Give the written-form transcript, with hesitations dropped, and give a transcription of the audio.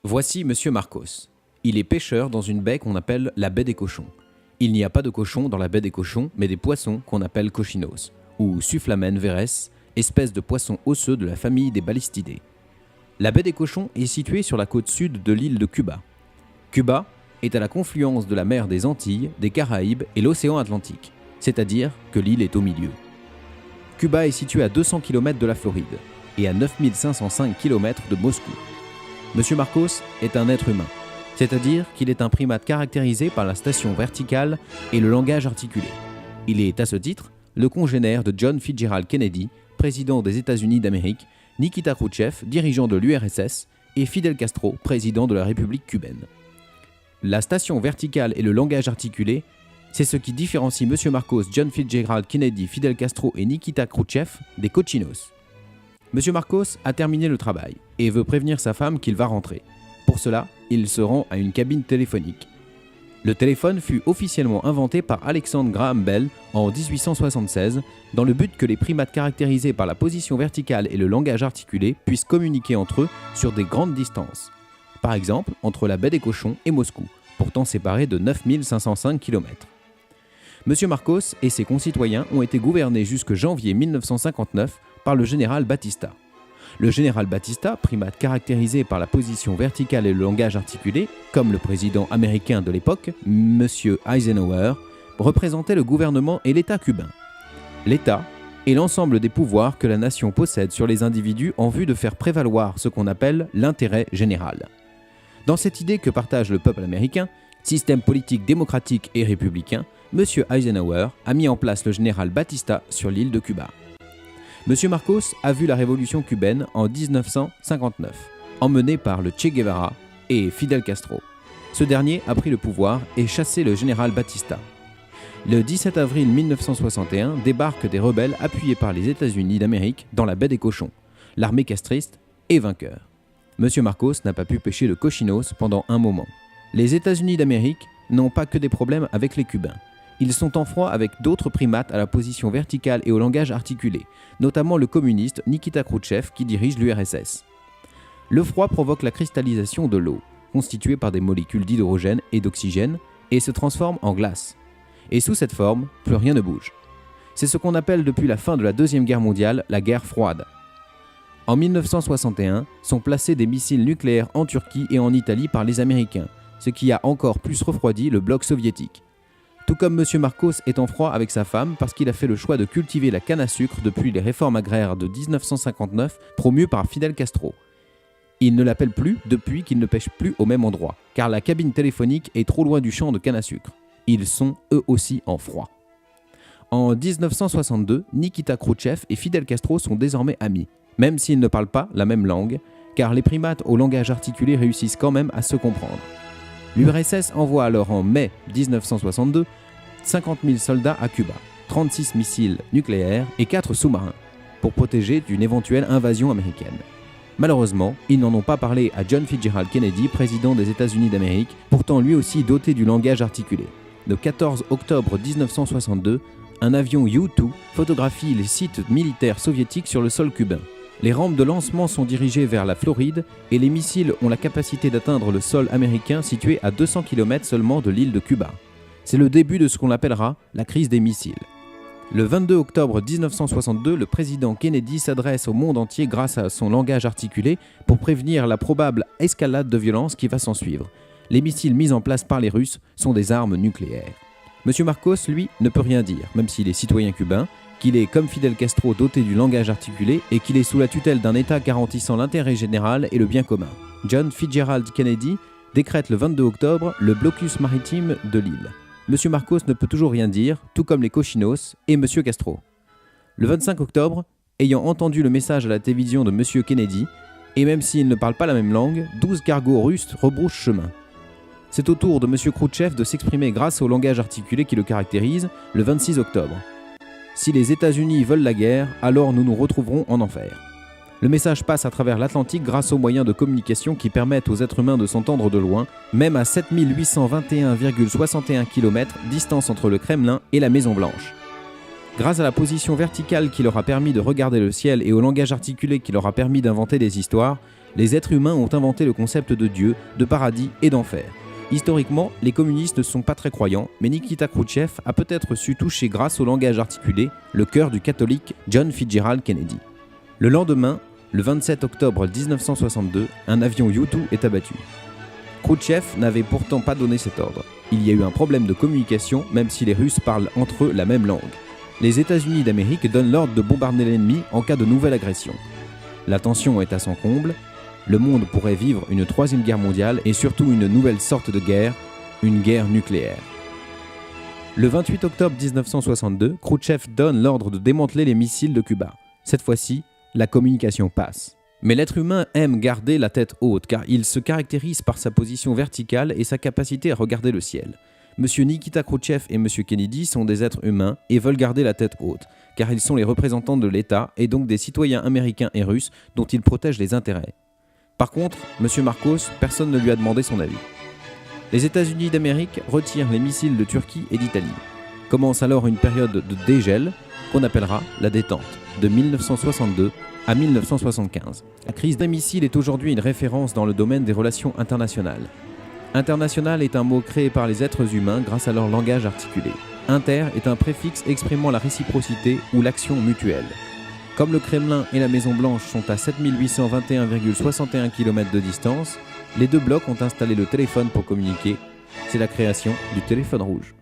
Voici Monsieur Marcos. Il est pêcheur dans une baie qu'on appelle la baie des cochons. Il n'y a pas de cochons dans la baie des cochons, mais des poissons qu'on appelle cochinos, ou Sufflamen veres, espèce de poisson osseux de la famille des ballistidés. La baie des cochons est située sur la côte sud de l'île de Cuba. Cuba est à la confluence de la mer des Antilles, des Caraïbes et l'océan Atlantique, c'est-à-dire que l'île est au milieu. Cuba est située à 200 km de la Floride et à 9505 km de Moscou. Monsieur Marcos est un être humain, c'est-à-dire qu'il est un primate caractérisé par la station verticale et le langage articulé. Il est, à ce titre, le congénère de John Fitzgerald Kennedy, président des États-Unis d'Amérique, Nikita Khrouchtchev, dirigeant de l'URSS, et Fidel Castro, président de la République cubaine. La station verticale et le langage articulé, c'est ce qui différencie Monsieur Marcos, John Fitzgerald Kennedy, Fidel Castro et Nikita Khrouchtchev des cochinos. Monsieur Marcos a terminé le travail et veut prévenir sa femme qu'il va rentrer. Pour cela, il se rend à une cabine téléphonique. Le téléphone fut officiellement inventé par Alexander Graham Bell en 1876 dans le but que les primates caractérisés par la position verticale et le langage articulé puissent communiquer entre eux sur des grandes distances. Par exemple, entre la baie des Cochons et Moscou, pourtant séparés de 9505 km. Monsieur Marcos et ses concitoyens ont été gouvernés jusque janvier 1959 par le général Batista. Le général Batista, primate caractérisé par la position verticale et le langage articulé, comme le président américain de l'époque, M. Eisenhower, représentait le gouvernement et l'État cubain. L'État est l'ensemble des pouvoirs que la nation possède sur les individus en vue de faire prévaloir ce qu'on appelle l'intérêt général. Dans cette idée que partage le peuple américain, système politique démocratique et républicain, M. Eisenhower a mis en place le général Batista sur l'île de Cuba. M. Marcos a vu la révolution cubaine en 1959, emmené par le Che Guevara et Fidel Castro. Ce dernier a pris le pouvoir et chassé le général Batista. Le 17 avril 1961 débarquent des rebelles appuyés par les États-Unis d'Amérique dans la baie des Cochons. L'armée castriste est vainqueur. M. Marcos n'a pas pu pêcher le cochinos pendant un moment. Les États-Unis d'Amérique n'ont pas que des problèmes avec les Cubains. Ils sont en froid avec d'autres primates à la position verticale et au langage articulé, notamment le communiste Nikita Khrouchtchev qui dirige l'URSS. Le froid provoque la cristallisation de l'eau, constituée par des molécules d'hydrogène et d'oxygène, et se transforme en glace. Et sous cette forme, plus rien ne bouge. C'est ce qu'on appelle depuis la fin de la Deuxième Guerre mondiale la guerre froide. En 1961, sont placés des missiles nucléaires en Turquie et en Italie par les Américains, ce qui a encore plus refroidi le bloc soviétique. Tout comme M. Marcos est en froid avec sa femme parce qu'il a fait le choix de cultiver la canne à sucre depuis les réformes agraires de 1959 promues par Fidel Castro. Il ne l'appelle plus depuis qu'il ne pêche plus au même endroit, car la cabine téléphonique est trop loin du champ de canne à sucre. Ils sont eux aussi en froid. En 1962, Nikita Khrouchtchev et Fidel Castro sont désormais amis, même s'ils ne parlent pas la même langue, car les primates au langage articulé réussissent quand même à se comprendre. L'URSS envoie alors en mai 1962 50 000 soldats à Cuba, 36 missiles nucléaires et 4 sous-marins, pour protéger d'une éventuelle invasion américaine. Malheureusement, ils n'en ont pas parlé à John Fitzgerald Kennedy, président des États-Unis d'Amérique, pourtant lui aussi doté du langage articulé. Le 14 octobre 1962, un avion U-2 photographie les sites militaires soviétiques sur le sol cubain. Les rampes de lancement sont dirigées vers la Floride et les missiles ont la capacité d'atteindre le sol américain situé à 200 km seulement de l'île de Cuba. C'est le début de ce qu'on appellera la crise des missiles. Le 22 octobre 1962, le président Kennedy s'adresse au monde entier grâce à son langage articulé pour prévenir la probable escalade de violence qui va s'ensuivre. Les missiles mis en place par les Russes sont des armes nucléaires. M. Marcos, lui, ne peut rien dire, même s'il est citoyen cubain, qu'il est, comme Fidel Castro, doté du langage articulé et qu'il est sous la tutelle d'un État garantissant l'intérêt général et le bien commun. John Fitzgerald Kennedy décrète le 22 octobre le blocus maritime de l'île. M. Marcos ne peut toujours rien dire, tout comme les cochinos et M. Castro. Le 25 octobre, ayant entendu le message à la télévision de M. Kennedy, et même s'ils ne parlent pas la même langue, 12 cargos russes rebroussent chemin. C'est au tour de M. Khrouchtchev de s'exprimer grâce au langage articulé qui le caractérise le 26 octobre. Si les États-Unis veulent la guerre, alors nous nous retrouverons en enfer. Le message passe à travers l'Atlantique grâce aux moyens de communication qui permettent aux êtres humains de s'entendre de loin, même à 7821,61 km distance entre le Kremlin et la Maison-Blanche. Grâce à la position verticale qui leur a permis de regarder le ciel et au langage articulé qui leur a permis d'inventer des histoires, Les êtres humains ont inventé le concept de Dieu, de paradis et d'enfer. Historiquement, les communistes ne sont pas très croyants, mais Nikita Khrouchtchev a peut-être su toucher grâce au langage articulé le cœur du catholique John Fitzgerald Kennedy. Le lendemain, le 27 octobre 1962, un avion U-2 est abattu. Khrouchtchev n'avait pourtant pas donné cet ordre. Il y a eu un problème de communication, même si les Russes parlent entre eux la même langue. Les États-Unis d'Amérique donnent l'ordre de bombarder l'ennemi en cas de nouvelle agression. La tension est à son comble. Le monde pourrait vivre une troisième guerre mondiale et surtout une nouvelle sorte de guerre, une guerre nucléaire. Le 28 octobre 1962, Khrouchtchev donne l'ordre de démanteler les missiles de Cuba. Cette fois-ci, la communication passe. Mais l'être humain aime garder la tête haute car il se caractérise par sa position verticale et sa capacité à regarder le ciel. Monsieur Nikita Khrouchtchev et Monsieur Kennedy sont des êtres humains et veulent garder la tête haute, car ils sont les représentants de l'État et donc des citoyens américains et russes dont ils protègent les intérêts. Par contre, Monsieur Marcos, personne ne lui a demandé son avis. Les États-Unis d'Amérique retirent les missiles de Turquie et d'Italie. Commence alors une période de dégel qu'on appellera la détente, de 1962 à 1975. La crise des missiles est aujourd'hui une référence dans le domaine des relations internationales. International est un mot créé par les êtres humains grâce à leur langage articulé. Inter est un préfixe exprimant la réciprocité ou l'action mutuelle. Comme le Kremlin et la Maison-Blanche sont à 7821,61 km de distance, les deux blocs ont installé le téléphone pour communiquer. C'est la création du téléphone rouge.